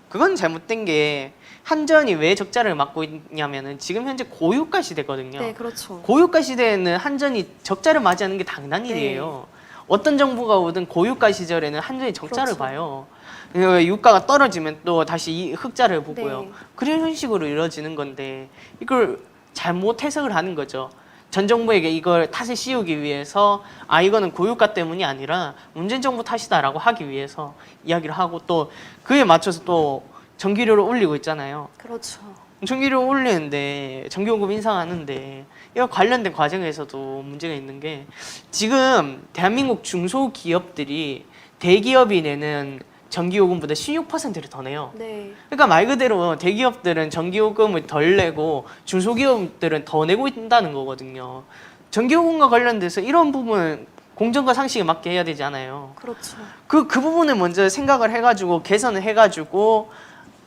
그건 잘못된 게 한전이 왜 적자를 맞고 있냐면은 지금 현재 고유가 시대거든요. 네, 그렇죠. 고유가 시대에는 한전이 적자를 맞이하는 게 당연한 네. 일이에요. 어떤 정부가 오든 고유가 시절에는 한전이 적자를 그렇죠. 봐요. 유가가 떨어지면 또 다시 이 흑자를 보고요. 네. 그런 식으로 이루어지는 건데 이걸 잘못 해석을 하는 거죠. 전 정부에게 이걸 탓을 씌우기 위해서 이거는 고유가 때문이 아니라 문재인 정부 탓이다라고 하기 위해서 이야기를 하고 또 그에 맞춰서 또 전기료를 올리고 있잖아요. 그렇죠. 전기료 올리는데 전기요금 인상하는데 이거 관련된 과정에서도 문제가 있는 게 지금 대한민국 중소기업들이 대기업이 내는 전기요금보다 16%를 더 내요. 네. 그러니까 말 그대로 대기업들은 전기요금을 덜 내고 중소기업들은 더 내고 있다는 거거든요. 전기요금과 관련돼서 이런 부분 공정과 상식에 맞게 해야 되지 않아요. 그렇죠. 그 부분을 먼저 생각을 해가지고 개선을 해가지고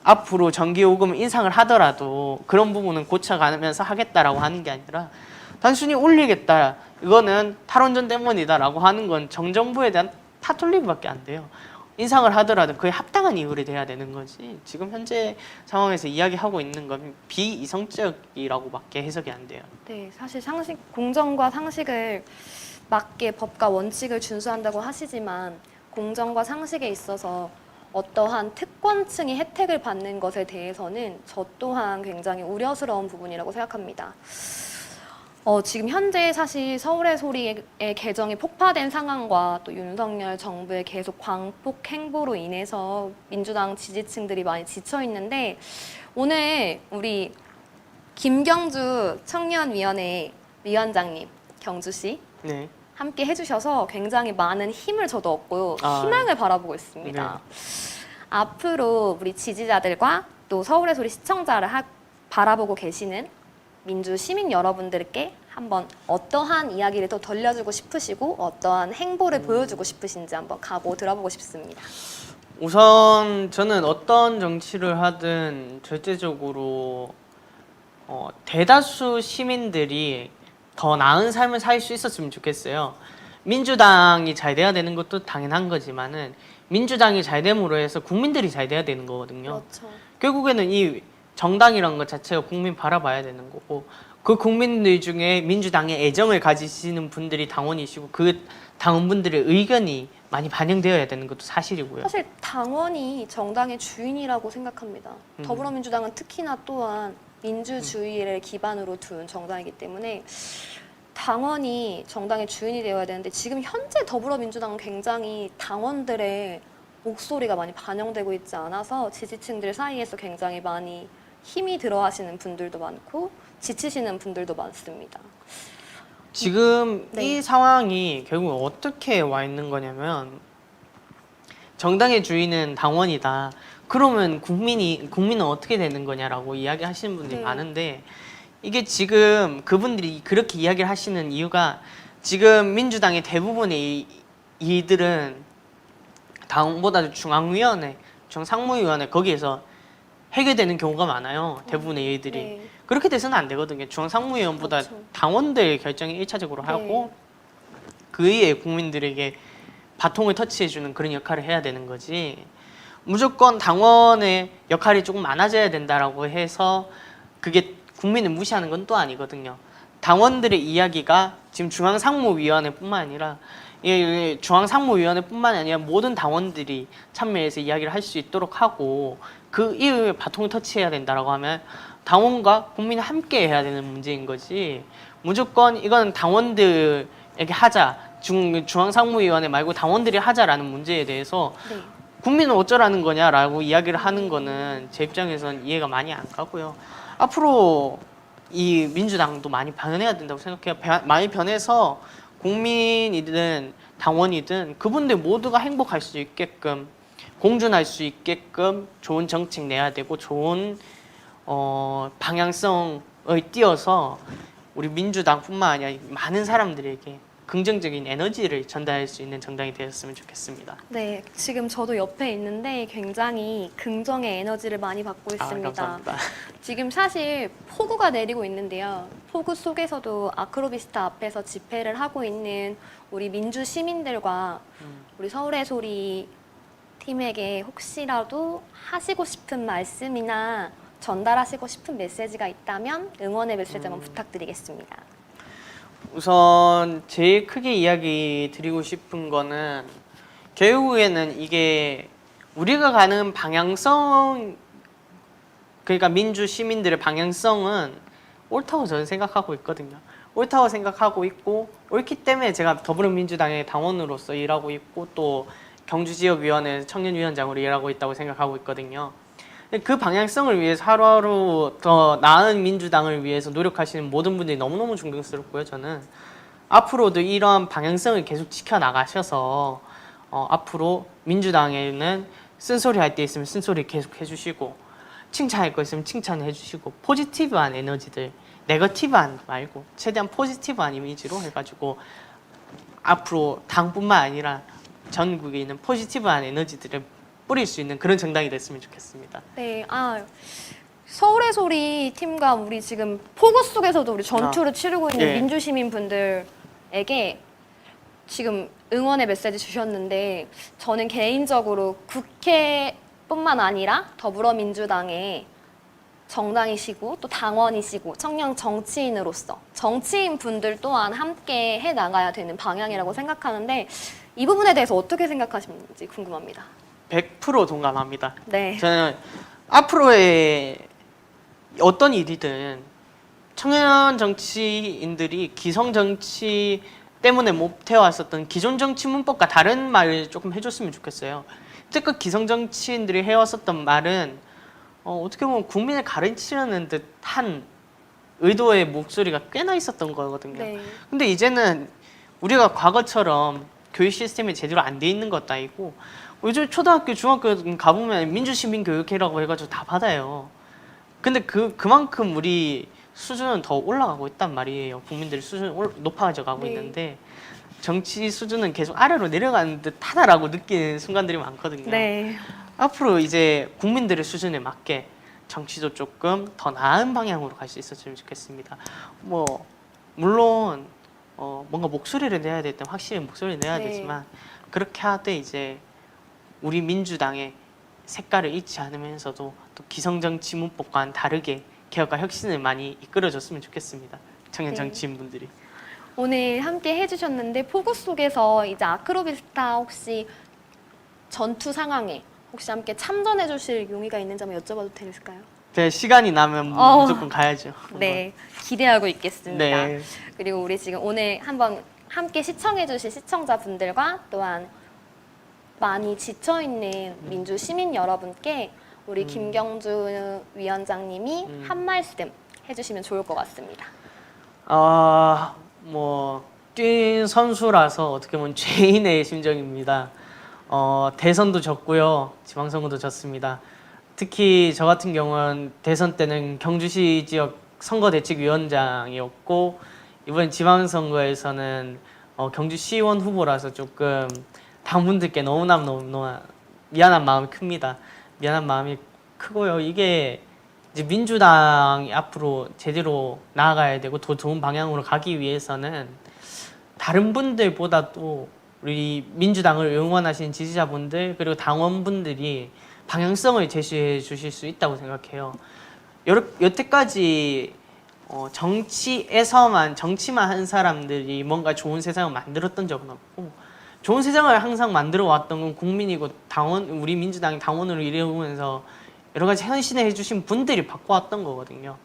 앞으로 전기요금 인상을 하더라도 그런 부분은 고쳐가면서 하겠다라고 하는 게 아니라 단순히 올리겠다 이거는 탈원전 때문이다라고 하는 건 정정부에 대한 탓올리기밖에 안 돼요. 인상을 하더라도 그에 합당한 이유를 대야 되는 거지 지금 현재 상황에서 이야기하고 있는 건 비이성적이라고밖에 해석이 안 돼요. 네, 사실 상식, 공정과 상식을 맞게 법과 원칙을 준수한다고 하시지만 공정과 상식에 있어서 어떠한 특권층이 혜택을 받는 것에 대해서는 저 또한 굉장히 우려스러운 부분이라고 생각합니다. 지금 현재 사실 서울의 소리의 개정이 폭파된 상황과 또 윤석열 정부의 계속 광폭 행보로 인해서 민주당 지지층들이 많이 지쳐 있는데 오늘 우리 김경주 청년위원회 위원장님, 경주씨 네. 함께 해주셔서 굉장히 많은 힘을 저도 얻고요. 아, 희망을 바라보고 있습니다. 앞으로 우리 지지자들과 또 서울의 소리 시청자를 바라보고 계시는 민주 시민 여러분들께 한번 어떠한 이야기를 또 들려주고 싶으시고 어떠한 행보를 보여주고 싶으신지 한번 각오 들어보고 싶습니다. 우선 저는 어떤 정치를 하든 절대적으로 대다수 시민들이 더 나은 삶을 살 수 있었으면 좋겠어요. 민주당이 잘 돼야 되는 것도 당연한 거지만은 민주당이 잘 됨으로 해서 국민들이 잘 돼야 되는 거거든요. 그렇죠. 결국에는 이 정당이라는 것 자체가 국민 바라봐야 되는 거고 그 국민들 중에 민주당에 애정을 가지시는 분들이 당원이시고 그 당원분들의 의견이 많이 반영되어야 되는 것도 사실이고요. 사실 당원이 정당의 주인이라고 생각합니다. 더불어민주당은 특히나 또한 민주주의를 기반으로 둔 정당이기 때문에 당원이 정당의 주인이 되어야 되는데 지금 현재 더불어민주당은 굉장히 당원들의 목소리가 많이 반영되고 있지 않아서 지지층들 사이에서 굉장히 많이 힘이 들어 하시는 분들도 많고 지치시는 분들도 많습니다. 지금 네. 이 상황이 결국 어떻게 와 있는 거냐면 정당의 주인은 당원이다. 그러면 국민은 어떻게 되는 거냐라고 이야기하시는 분들이 네. 많은데 이게 지금 그분들이 그렇게 이야기를 하시는 이유가 지금 민주당의 대부분의 이들은 당보다 중앙위원회, 중앙상무위원회 거기에서 해결되는 경우가 많아요. 대부분의 일들이. 네. 그렇게 돼서는 안 되거든요. 중앙상무위원보다 그렇죠. 당원들 결정이 1차적으로 하고 그 이에 국민들에게 바통을 터치해주는 그런 역할을 해야 되는 거지. 무조건 당원의 역할이 조금 많아져야 된다라고 해서 그게 국민을 무시하는 건 또 아니거든요. 당원들의 이야기가 지금 중앙상무위원회뿐만 아니라 중앙상무위원회뿐만 아니라 모든 당원들이 참여해서 이야기를 할 수 있도록 하고 그 이후에 바통을 터치해야 된다라고 하면 당원과 국민이 함께 해야 되는 문제인 거지. 무조건 이건 당원들에게 하자. 중앙상무위원회 말고 당원들이 하자라는 문제에 대해서 네. 국민은 어쩌라는 거냐라고 이야기를 하는 거는 제 입장에선 이해가 많이 안 가고요. 앞으로 이 민주당도 많이 변해야 된다고 생각해요. 많이 변해서 국민이든 당원이든 그분들 모두가 행복할 수 있게끔 공존할 수 있게끔 좋은 정책 내야 되고 좋은 방향성을 띄어서 우리 민주당뿐만 아니라 많은 사람들에게 긍정적인 에너지를 전달할 수 있는 정당이 되었으면 좋겠습니다. 네, 지금 저도 옆에 있는데 굉장히 긍정의 에너지를 많이 받고 있습니다. 감사합니다. 지금 사실 폭우가 내리고 있는데요. 폭우 속에서도 아크로비스타 앞에서 집회를 하고 있는 우리 민주 시민들과 우리 서울의 소리 팀에게 혹시라도 하시고 싶은 말씀이나 전달하시고 싶은 메시지가 있다면 응원의 메시지 한번 부탁드리겠습니다. 우선 제일 크게 이야기 드리고 싶은 거는 결국에는 이게 우리가 가는 방향성, 그러니까 민주 시민들의 방향성은 옳다고 저는 생각하고 있거든요. 옳다고 생각하고 있고 옳기 때문에 제가 더불어민주당의 당원으로서 일하고 있고 또 경주지역위원회 청년위원장으로 일하고 있다고 생각하고 있거든요. 그 방향성을 위해서 하루하루 더 나은 민주당을 위해서 노력하시는 모든 분들이 너무너무 존경스럽고요. 저는 앞으로도 이런 방향성을 계속 지켜나가셔서 앞으로 민주당에는 쓴소리 할 때 있으면 쓴소리 계속 해주시고 칭찬할 거 있으면 칭찬해 주시고 포지티브한 에너지들, 네거티브한 말고 최대한 포지티브한 이미지로 해가지고 앞으로 당뿐만 아니라 전국에 있는 포지티브한 에너지들을 뿌릴 수 있는 그런 정당이 됐으면 좋겠습니다. 네, 서울의 소리 팀과 우리 지금 포구 속에서도 우리 전투를 치르고 있는 예. 민주시민분들에게 지금 응원의 메시지 주셨는데 저는 개인적으로 국회뿐만 아니라 더불어민주당의 정당이시고 또 당원이시고 청년 정치인으로서 정치인 분들 또한 함께 해 나가야 되는 방향이라고 생각하는데 이 부분에 대해서 어떻게 생각하시는지 궁금합니다. 100% 동감합니다. 네. 저는 앞으로의 어떤 일이든 청년 정치인들이 기성 정치 때문에 못 해왔었던 기존 정치 문법과 다른 말을 조금 해줬으면 좋겠어요. 특히 기성 정치인들이 해왔었던 말은 어떻게 보면 국민을 가르치려는 듯한 의도의 목소리가 꽤나 있었던 거거든요. 네. 근데 이제는 우리가 과거처럼 교육 시스템이 제대로 안 돼 있는 것도 아니고 요즘 초등학교, 중학교 가보면 민주시민교육회라고 해가지고 다 받아요. 근데 그만큼 우리 수준은 더 올라가고 있단 말이에요. 국민들의 수준이 높아져 가고 네. 있는데 정치 수준은 계속 아래로 내려가는 듯하다라고 느끼는 순간들이 많거든요. 네. 앞으로 이제 국민들의 수준에 맞게 정치도 조금 더 나은 방향으로 갈 수 있었으면 좋겠습니다. 뭐 물론 뭔가 목소리를 내야 될 때 확실히 목소리를 내야 네. 되지만 그렇게 하되 이제 우리 민주당의 색깔을 잃지 않으면서도 또 기성정치 문법과는 다르게 개혁과 혁신을 많이 이끌어줬으면 좋겠습니다. 청년 네. 정치인분들이. 오늘 함께 해주셨는데 포구 속에서 이제 아크로비스타 혹시 전투 상황에 혹시 함께 참전해 주실 용의가 있는지 한번 여쭤봐도 될까요? 네, 시간이 나면 무조건 가야죠. 네, 기대하고 있겠습니다. 네. 그리고 우리 지금 오늘 한번 함께 시청해 주실 시청자분들과 또한 많이 지쳐있는 민주 시민 여러분께 우리 김경주 위원장님이 한 말씀 해주시면 좋을 것 같습니다. 뛴 선수라서 어떻게 보면 죄인의 심정입니다. 대선도 졌고요. 지방선거도 졌습니다. 특히 저 같은 경우는 대선 때는 경주시 지역 선거대책위원장이었고 이번 지방선거에서는 경주시의원 후보라서 조금 당분들께 너무나 미안한 마음이 큽니다. 미안한 마음이 크고요. 이게 이제 민주당이 앞으로 제대로 나아가야 되고 더 좋은 방향으로 가기 위해서는 다른 분들보다도 우리 민주당을 응원하시는 지지자분들 그리고 당원분들이 방향성을 제시해 주실 수 있다고 생각해요. 여태까지 정치만 한 사람들이 뭔가 좋은 세상을 만들었던 적은 없고 좋은 세상을 항상 만들어 왔던 건 국민이고 우리 민주당이 당원으로 일해오면서 여러 가지 헌신을 해주신 분들이 바꿔왔던 거거든요.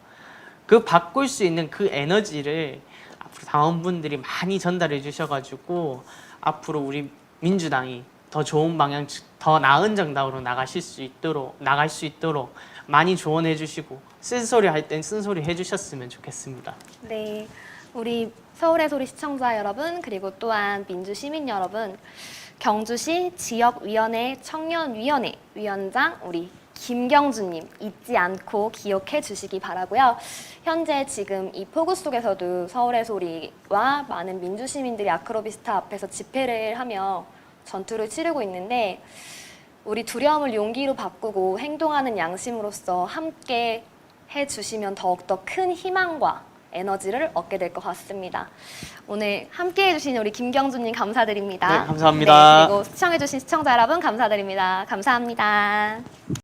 그 바꿀 수 있는 그 에너지를 앞으로 당원분들이 많이 전달해 주셔가지고 앞으로 우리 민주당이 더 좋은 방향, 더 나은 정당으로 나갈 수 있도록 많이 조언해 주시고 쓴소리 할 땐 쓴소리 해주셨으면 좋겠습니다. 네, 우리 서울의 소리 시청자 여러분 그리고 또한 민주 시민 여러분, 경주시 지역위원회 청년위원회 위원장 우리 김경주님 잊지 않고 기억해 주시기 바라고요. 현재 지금 이 폭우 속에서도 서울의 소리와 많은 민주 시민들이 아크로비스타 앞에서 집회를 하며 전투를 치르고 있는데 우리 두려움을 용기로 바꾸고 행동하는 양심으로서 함께 해주시면 더욱더 큰 희망과 에너지를 얻게 될 것 같습니다. 오늘 함께 해주신 우리 김경준님 감사드립니다. 네, 감사합니다. 네, 그리고 시청해주신 시청자 여러분 감사드립니다. 감사합니다.